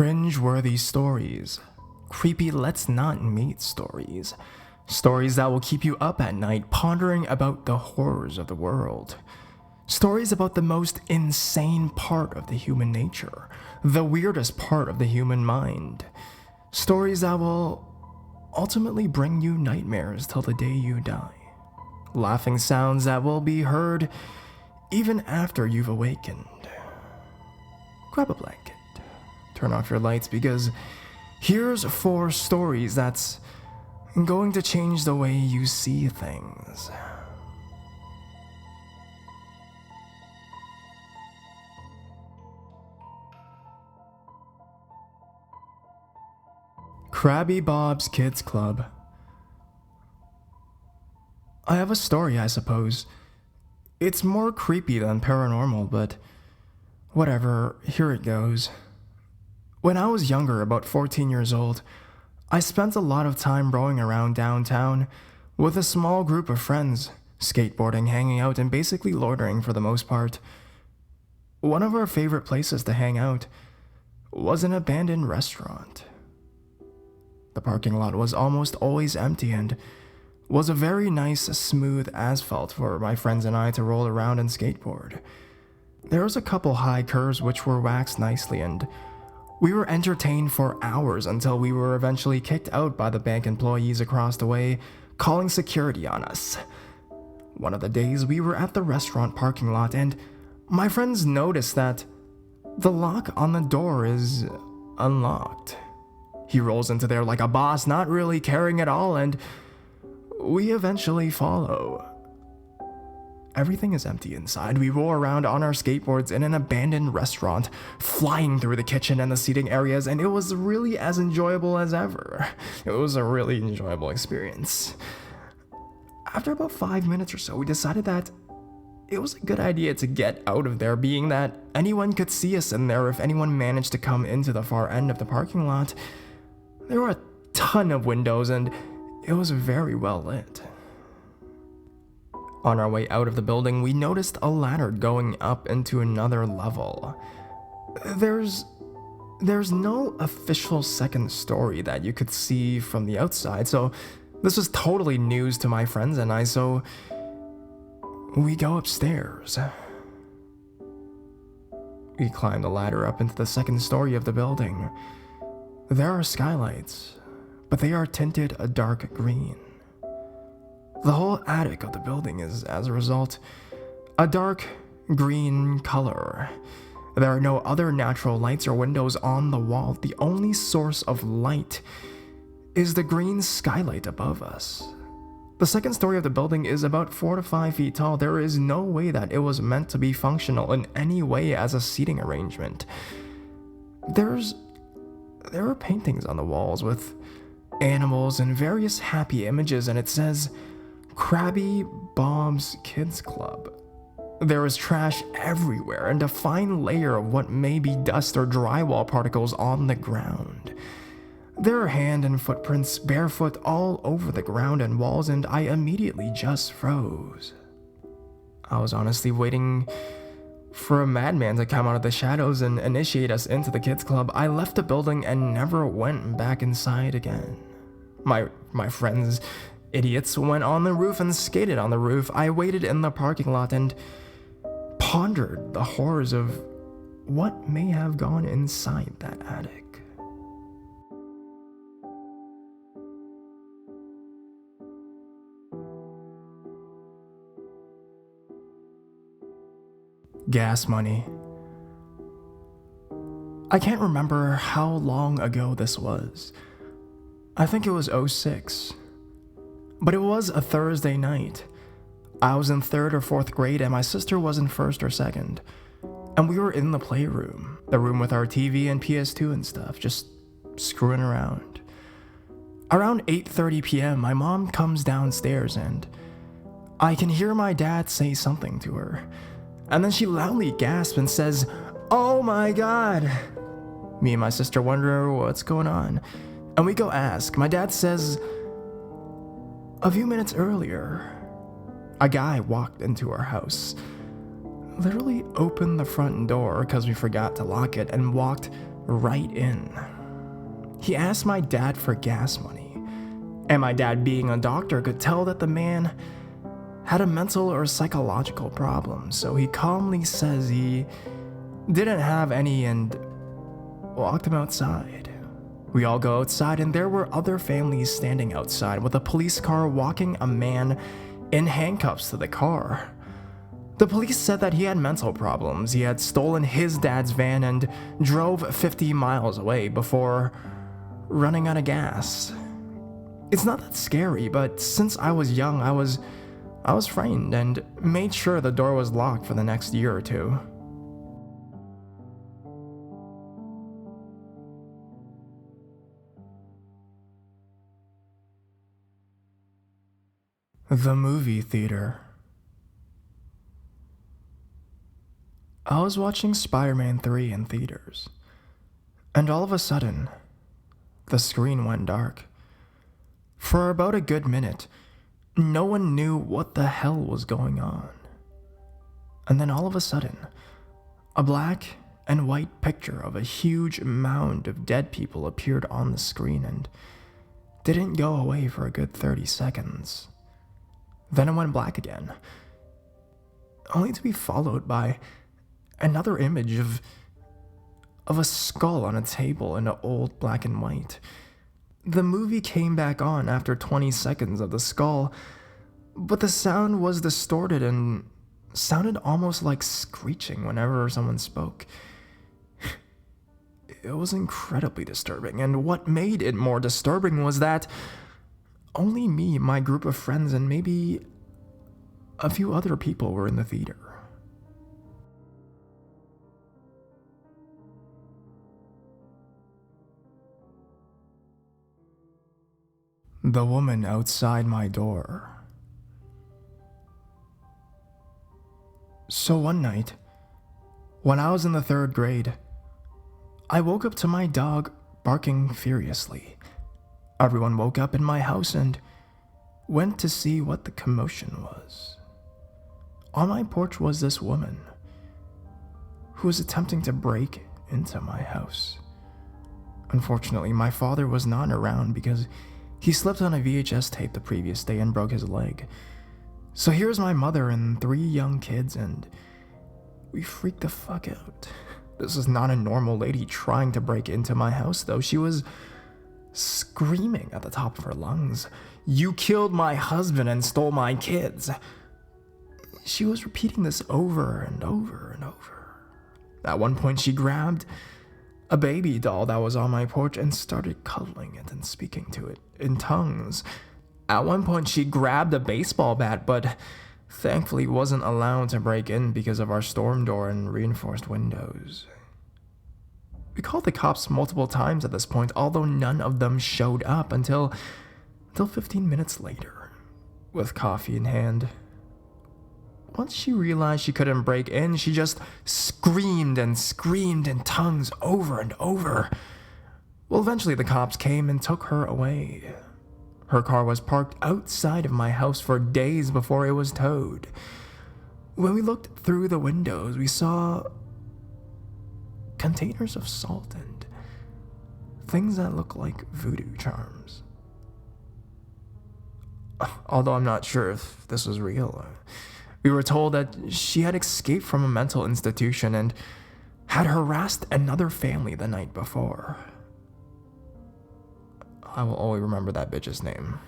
Cringe-worthy stories, creepy let's not meet stories, stories that will keep you up at night pondering about the horrors of the world, stories about the most insane part of the human nature, the weirdest part of the human mind, stories that will ultimately bring you nightmares till the day you die, laughing sounds that will be heard even after you've awakened. Grab a blanket, turn off your lights, because here's 4 stories that's going to change the way you see things. Crabby Bob's Kids Club. I have a story, I suppose. It's more creepy than paranormal, but whatever, here it goes. When I was younger, about 14 years old, I spent a lot of time roaming around downtown with a small group of friends, skateboarding, hanging out, and basically loitering for the most part. One of our favorite places to hang out was an abandoned restaurant. The parking lot was almost always empty and was a very nice, smooth asphalt for my friends and I to roll around and skateboard. There was a couple high curves which were waxed nicely, and we were entertained for hours until we were eventually kicked out by the bank employees across the way, calling security on us. One of the days we were at the restaurant parking lot, and my friends noticed that the lock on the door is unlocked. He rolls into there like a boss, not really caring at all, and we eventually follow. Everything is empty inside. We roll around on our skateboards in an abandoned restaurant, flying through the kitchen and the seating areas, and it was really as enjoyable as ever. It was a really enjoyable experience. After about 5 minutes or so, we decided that it was a good idea to get out of there, being that anyone could see us in there if anyone managed to come into the far end of the parking lot. There were a ton of windows, and it was very well lit. On our way out of the building, we noticed a ladder going up into another level. There's no official second story that you could see from the outside, so this was totally news to my friends and I, so we go upstairs. We climb the ladder up into the second story of the building. There are skylights, but they are tinted a dark green. The whole attic of the building is, as a result, a dark green color. There are no other natural lights or windows on the wall. The only source of light is the green skylight above us. The second story of the building is about 4 to 5 feet tall. There is no way that it was meant to be functional in any way as a seating arrangement. There are paintings on the walls with animals and various happy images, and it says, Crabby Bob's Kids Club. There is trash everywhere and a fine layer of what may be dust or drywall particles on the ground. There are hand and footprints barefoot all over the ground and walls, and I immediately just froze. I was honestly waiting for a madman to come out of the shadows and initiate us into the kids club. I left the building and never went back inside again. My friends, idiots, went on the roof and skated on the roof. I waited in the parking lot and pondered the horrors of what may have gone inside that attic. Gas money. I can't remember how long ago this was. I think it was '06. But it was a Thursday night. I was in 3rd or 4th grade and my sister was in 1st or 2nd. And we were in the playroom, the room with our TV and PS2 and stuff, just screwing around. Around 8:30 p.m., my mom comes downstairs and I can hear my dad say something to her. And then she loudly gasps and says, "Oh my God." Me and my sister wonder what's going on. And we go ask. My dad says, a few minutes earlier, a guy walked into our house, literally opened the front door because we forgot to lock it, and walked right in. He asked my dad for gas money, and my dad, being a doctor, could tell that the man had a mental or psychological problem, so he calmly says he didn't have any and walked him outside. We all go outside, and there were other families standing outside with a police car walking a man in handcuffs to the car. The police said that he had mental problems. He had stolen his dad's van and drove 50 miles away before running out of gas. It's not that scary, but since I was young, I was frightened and made sure the door was locked for the next year or two. The movie theater. I was watching Spider-Man 3 in theaters, and all of a sudden, the screen went dark. For about a good minute, no one knew what the hell was going on. And then all of a sudden, a black and white picture of a huge mound of dead people appeared on the screen and didn't go away for a good 30 seconds. Then it went black again, only to be followed by another image of a skull on a table in an old black and white. The movie came back on after 20 seconds of the skull, but the sound was distorted and sounded almost like screeching whenever someone spoke. It was incredibly disturbing, and what made it more disturbing was that only me, my group of friends, and maybe a few other people were in the theater. The woman outside my door. So one night, when I was in the 3rd grade, I woke up to my dog barking furiously. Everyone woke up in my house and went to see what the commotion was. On my porch was this woman who was attempting to break into my house. Unfortunately, my father was not around because he slept on a VHS tape the previous day and broke his leg. So here's my mother and 3 young kids, and we freaked the fuck out. This is not a normal lady trying to break into my house, though. She was screaming at the top of her lungs, "You killed my husband and stole my kids." She was repeating this over and over and over. At one point, she grabbed a baby doll that was on my porch and started cuddling it and speaking to it in tongues. At one point, she grabbed a baseball bat, but thankfully wasn't allowed to break in because of our storm door and reinforced windows. We called the cops multiple times at this point, although none of them showed up until 15 minutes later, with coffee in hand. Once she realized she couldn't break in, she just screamed and screamed in tongues over and over. Well, eventually the cops came and took her away. Her car was parked outside of my house for days before it was towed. When we looked through the windows, we saw containers of salt and things that look like voodoo charms. Although I'm not sure if this was real. We were told that she had escaped from a mental institution and had harassed another family the night before. I will always remember that bitch's name.